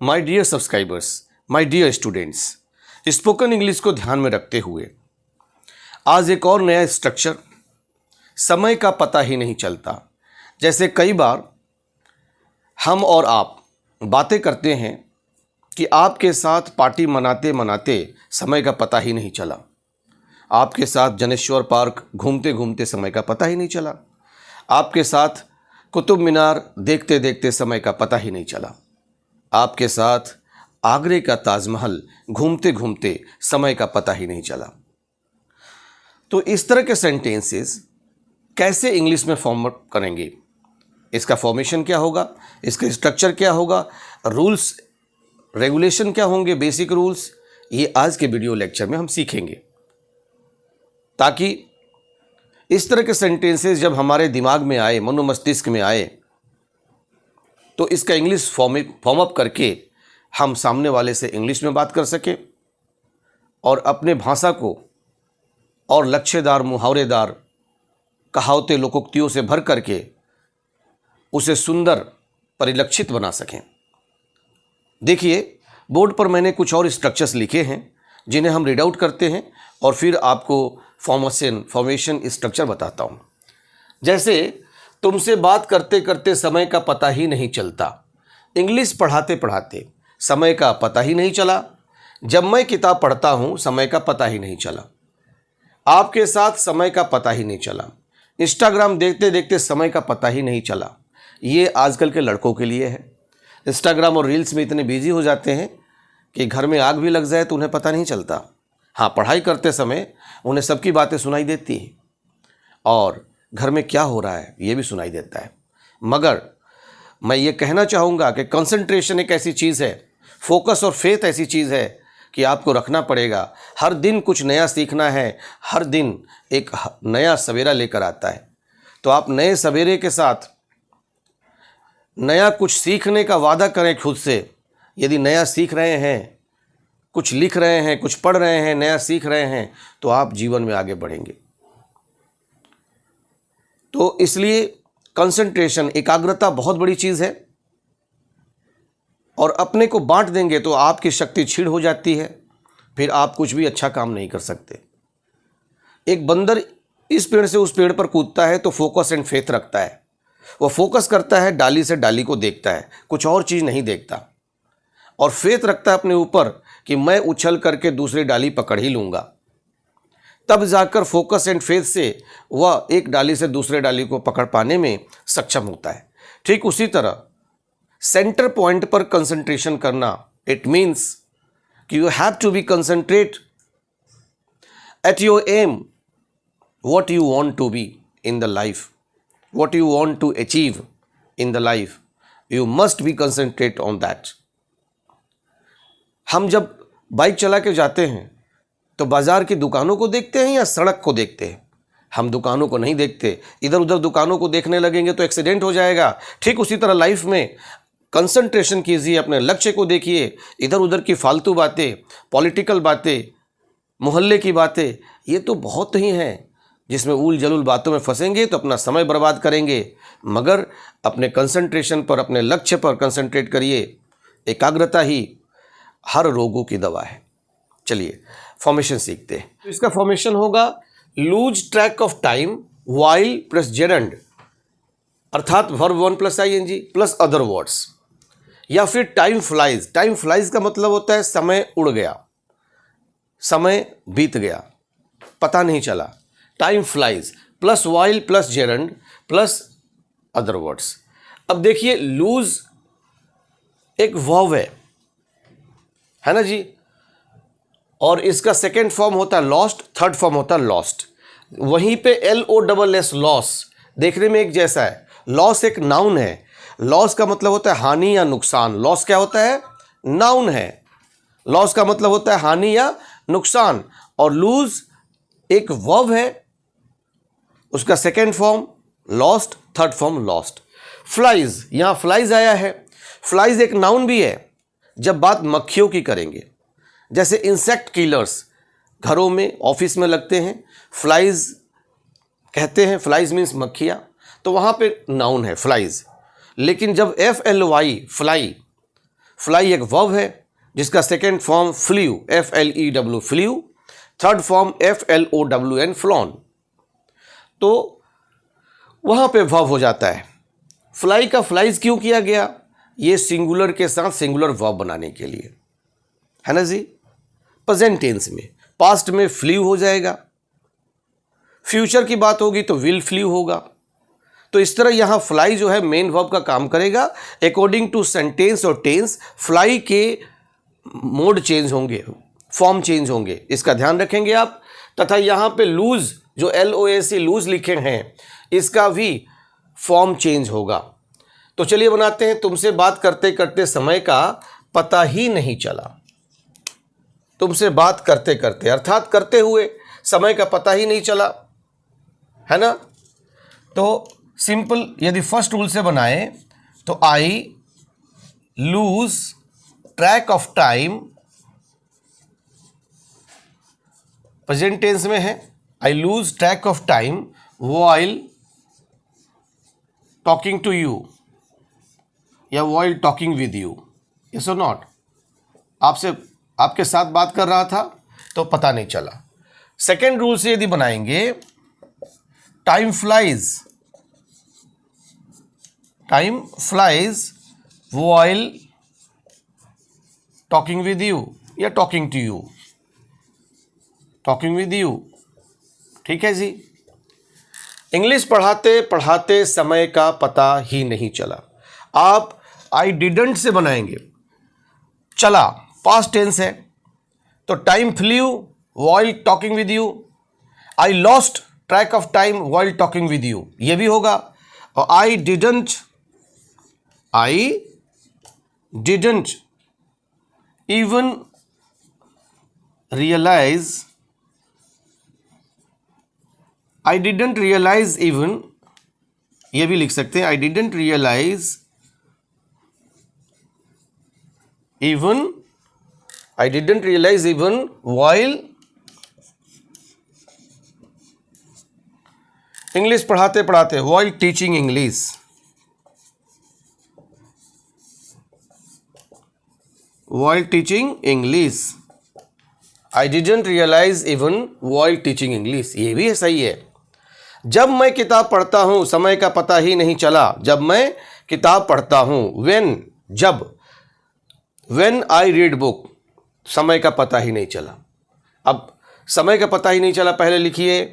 My dear subscribers, my dear students, spoken English को ध्यान में रखते हुए आज एक और नया स्ट्रक्चर, समय का पता ही नहीं चलता। जैसे कई बार हम और आप बातें करते हैं कि आपके साथ पार्टी मनाते मनाते समय का पता ही नहीं चला, आपके साथ जनेश्वर पार्क घूमते घूमते समय का पता ही नहीं चला, आपके साथ कुतुब मीनार देखते देखते समय का पता ही नहीं चला, आपके साथ आगरे का ताजमहल घूमते घूमते समय का पता ही नहीं चला। तो इस तरह के सेंटेंसेस कैसे इंग्लिश में फॉर्म करेंगे, इसका फॉर्मेशन क्या होगा, इसका स्ट्रक्चर क्या होगा, रूल्स रेगुलेशन क्या होंगे, बेसिक रूल्स, ये आज के वीडियो लेक्चर में हम सीखेंगे, ताकि इस तरह के सेंटेंसेस जब हमारे दिमाग में आए, मनोमस्तिष्क में आए, तो इसका इंग्लिश फॉर्म अप करके हम सामने वाले से इंग्लिश में बात कर सकें और अपने भाषा को और लक्ष्यदार, मुहावरेदार, कहावतें, लोकोक्तियों से भर करके उसे सुंदर परिलक्षित बना सकें। देखिए, बोर्ड पर मैंने कुछ और स्ट्रक्चर्स लिखे हैं जिन्हें हम रीड आउट करते हैं और फिर आपको फॉर्मेशन स्ट्रक्चर बताता हूँ। जैसे तुमसे बात करते करते समय का पता ही नहीं चलता, इंग्लिश पढ़ाते पढ़ाते समय का पता ही नहीं चला, जब मैं किताब पढ़ता हूँ समय का पता ही नहीं चला, आपके साथ समय का पता ही नहीं चला, इंस्टाग्राम देखते देखते समय का पता ही नहीं चला। ये आजकल के लड़कों के लिए है। इंस्टाग्राम और रील्स में इतने बिजी हो जाते हैं कि घर में आग भी लग जाए तो उन्हें पता नहीं चलता। हाँ, पढ़ाई करते समय उन्हें सबकी बातें सुनाई देती हैं और घर में क्या हो रहा है ये भी सुनाई देता है। मगर मैं ये कहना चाहूँगा कि कंसंट्रेशन एक ऐसी चीज़ है, फोकस और फेथ ऐसी चीज़ है कि आपको रखना पड़ेगा। हर दिन कुछ नया सीखना है, हर दिन एक नया सवेरा लेकर आता है। तो आप नए सवेरे के साथ नया कुछ सीखने का वादा करें खुद से। यदि नया सीख रहे हैं, कुछ लिख रहे हैं, कुछ पढ़ रहे हैं, नया सीख रहे हैं, तो आप जीवन में आगे बढ़ेंगे। तो इसलिए कंसंट्रेशन, एकाग्रता बहुत बड़ी चीज़ है और अपने को बांट देंगे तो आपकी शक्ति क्षीण हो जाती है, फिर आप कुछ भी अच्छा काम नहीं कर सकते। एक बंदर इस पेड़ से उस पेड़ पर कूदता है तो फोकस एंड फेथ रखता है। वो फोकस करता है, डाली से डाली को देखता है, कुछ और चीज़ नहीं देखता, और फेथ रखता है अपने ऊपर कि मैं उछल करके दूसरी डाली पकड़ ही लूँगा। तब जाकर फोकस एंड फेथ से वह एक डाली से दूसरे डाली को पकड़ पाने में सक्षम होता है। ठीक उसी तरह सेंटर पॉइंट पर कंसंट्रेशन करना, इट मीन्स कि you have to be concentrate at your aim, what you want to be in the life, what you want to achieve in the life, you must be concentrate on that. हम जब bike चला के जाते हैं तो बाज़ार की दुकानों को देखते हैं या सड़क को देखते हैं? हम दुकानों को नहीं देखते। इधर उधर दुकानों को देखने लगेंगे तो एक्सीडेंट हो जाएगा। ठीक उसी तरह लाइफ में कंसंट्रेशन कीजिए, अपने लक्ष्य को देखिए। इधर उधर की फालतू बातें, पॉलिटिकल बातें, मोहल्ले की बातें, ये तो बहुत ही हैं जिसमें ऊल जलूल बातों में फंसेंगे तो अपना समय बर्बाद करेंगे। मगर अपने कंसंट्रेशन पर, अपने लक्ष्य पर कंसंट्रेट करिए। एकाग्रता ही हर रोगों की दवा है। चलिए फॉर्मेशन सीखते हैं। तो इसका फॉर्मेशन होगा lose track of time while plus gerund, अर्थात verb one plus ING plus other words, या फिर टाइम फ्लाइज। टाइम फ्लाइज का मतलब होता है समय उड़ गया, समय बीत गया, पता नहीं चला। Time flies plus while plus gerund plus other words. अब देखिए, लूज एक वर्ब है ना जी, और इसका सेकेंड फॉर्म होता है लॉस्ट, थर्ड फॉर्म होता है लॉस्ट। वहीं पे LOSS, लॉस, देखने में एक जैसा है। लॉस एक नाउन है। लॉस का मतलब होता है हानि या नुकसान। लॉस क्या होता है? नाउन है। लॉस का मतलब होता है हानि या नुकसान। और लूज एक वर्ब है, उसका second form lost, third form lost. Flies, यहाँ फ्लाइज आया है। फ्लाइज एक नाउन भी है जब बात मक्खियों की करेंगे। जैसे इंसेक्ट किलर्स घरों में, ऑफिस में लगते हैं, फ्लाइज कहते हैं। फ्लाइज मीन्स मक्खियाँ, तो वहाँ पे नाउन है फ्लाइज। लेकिन जब FLY फ्लाई फ्लाई एक वर्ब है जिसका second form flew, FLEW flew, third form FLOWN flown. तो वहाँ पे वर्ब हो जाता है। फ्लाई का फ्लाइज क्यों किया गया? ये सिंगुलर के साथ सिंगुलर वर्ब बनाने के लिए, है ना जी। प्रेजेंट टेंस में, पास्ट में फ्ल्यू हो जाएगा, फ्यूचर की बात होगी तो विल फ्ल्यू होगा। तो इस तरह यहाँ फ्लाई जो है मेन वर्ब का काम करेगा। अकॉर्डिंग टू सेंटेंस और टेंस फ्लाई के मोड चेंज होंगे, फॉर्म चेंज होंगे, इसका ध्यान रखेंगे आप। तथा यहाँ पे लूज, जो LOAC लूज लिखे हैं, इसका भी फॉर्म चेंज होगा। तो चलिए बनाते हैं। तुमसे बात करते करते समय का पता ही नहीं चला। तुमसे बात करते करते अर्थात करते हुए समय का पता ही नहीं चला, है ना। तो सिंपल यदि फर्स्ट रूल से बनाए तो I lose track of time, present tense में है, I lose track of time while talking to you या while talking with you, yes और नॉट। आपके साथ बात कर रहा था तो पता नहीं चला। सेकेंड रूल से यदि बनाएंगे, time flies while talking with you या talking to you, talking with you, ठीक है जी। इंग्लिश पढ़ाते पढ़ाते समय का पता ही नहीं चला। आप आई डिडंट से बनाएंगे, चला पास्ट टेंस है तो time flew while talking with you, I lost track of time while talking with you, ये भी होगा। और I didn't even realize even, ये भी लिख सकते हैं, I didn't realize even while English पढ़ाते पढ़ाते, while teaching English, I didn't realize even while teaching English, ये भी सही है। जब मैं किताब पढ़ता हूं समय का पता ही नहीं चला। जब मैं किताब पढ़ता हूं, व्हेन आई रीड बुक, समय का पता ही नहीं चला। अब समय का पता ही नहीं चला, पहले लिखिए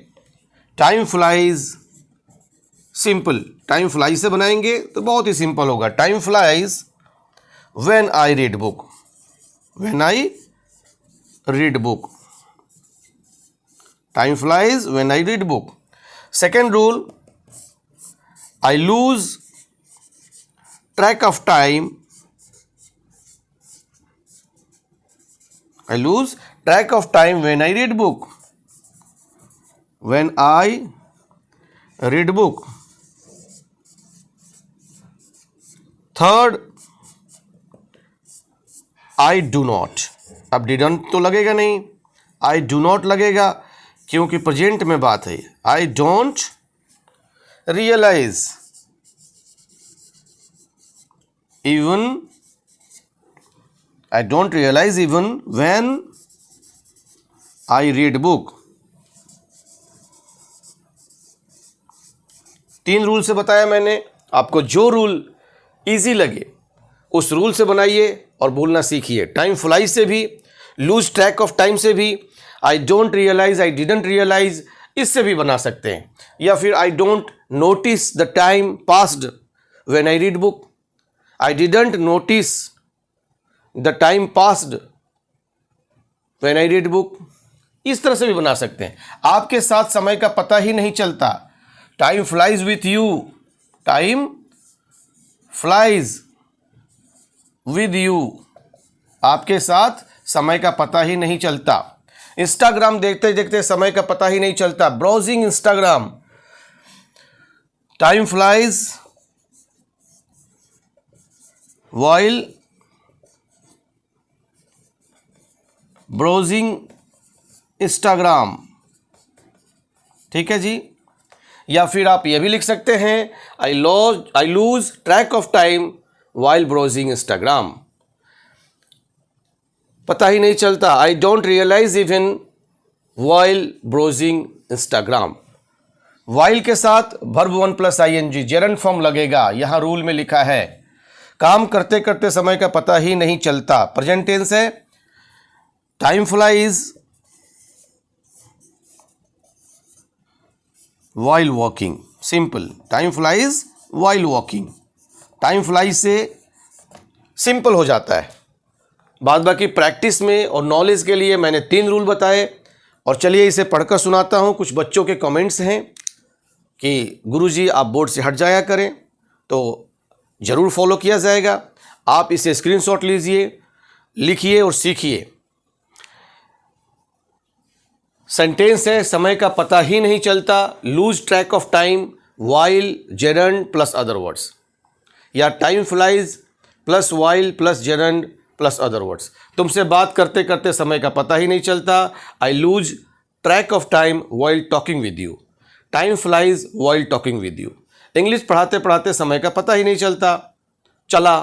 time flies, simple time flies से बनाएंगे तो बहुत ही सिंपल होगा। Time flies when I read book, time flies when I read book. Second rule, I lose track of time when I read book. Third, I do not. अब didn't तो लगेगा नहीं, I do not लगेगा क्योंकि present में बात है। I don't realize even when I read book. 3 rule से बताया मैंने आपको, जो रूल इजी लगे उस रूल से बनाइए और बोलना सीखिए। टाइम फ्लाई से भी, लूज ट्रैक ऑफ टाइम से भी, I don't realize, I didn't realize, इससे भी बना सकते हैं। या फिर I don't notice the time passed when I read book, I didn't notice the time passed when I read book, इस तरह से भी बना सकते हैं। आपके साथ समय का पता ही नहीं चलता, time flies with you, time flies with you, आपके साथ समय का पता ही नहीं चलता। इंस्टाग्राम देखते देखते समय का पता ही नहीं चलता, browsing Instagram, time flies while browsing Instagram, ठीक है जी। या फिर आप ये भी लिख सकते हैं, I lose track of time while browsing Instagram. पता ही नहीं चलता, I don't realize even while browsing Instagram. While के साथ वर्ब 1 + ing जेरंड फॉर्म लगेगा, यहां रूल में लिखा है। काम करते करते समय का पता ही नहीं चलता, प्रेजेंट टेंस है। Time flies while walking, simple, time flies while walking. Time flies से सिंपल हो जाता है। बाद बाकी प्रैक्टिस में और नॉलेज के लिए मैंने 3 रूल बताए, और चलिए इसे पढ़कर सुनाता हूँ। कुछ बच्चों के कमेंट्स हैं कि गुरुजी आप बोर्ड से हट जाया करें, तो ज़रूर फॉलो किया जाएगा। आप इसे स्क्रीनशॉट लीजिए, लिखिए और सीखिए। सेंटेंस है, समय का पता ही नहीं चलता, lose track of time while gerund plus other words, या time flies plus while plus gerund plus other words. तुमसे बात करते करते समय का पता ही नहीं चलता, आई lose track of time while talking with you, time flies while talking with you. English पढ़ाते पढ़ाते समय का पता ही नहीं चला।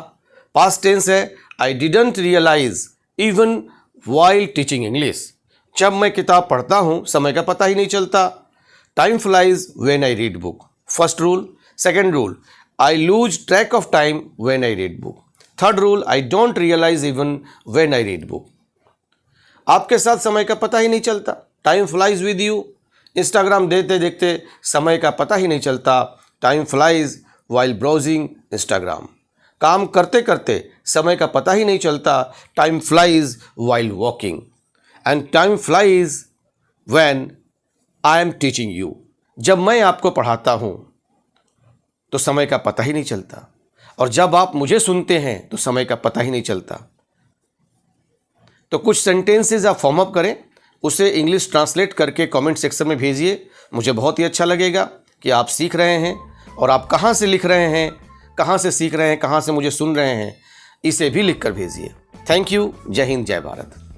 पास्ट टेंस है, I didn't realize even while teaching English, जब मैं किताब पढ़ता हूँ समय का पता ही नहीं चलता। Time flies when I read book, first rule. Second rule, I lose track of time when I read book. Third rule, I don't realize even when I read book. आपके साथ समय का पता ही नहीं चलता, time flies with you. Instagram देखते देखते समय का पता ही नहीं चलता, time flies while browsing Instagram. काम करते करते समय का पता ही नहीं चलता, time flies while walking. And time flies when I am teaching you, जब मैं आपको पढ़ाता हूँ तो समय का पता ही नहीं चलता, और जब आप मुझे सुनते हैं तो समय का पता ही नहीं चलता। तो कुछ सेंटेंसेस आप फॉर्म अप करें, उसे इंग्लिश ट्रांसलेट करके कमेंट सेक्शन में भेजिए। मुझे बहुत ही अच्छा लगेगा कि आप सीख रहे हैं, और आप कहाँ से लिख रहे हैं, कहाँ से सीख रहे हैं, कहाँ से मुझे सुन रहे हैं, इसे भी लिख कर भेजिए। Thank you. जय हिंद, जय भारत।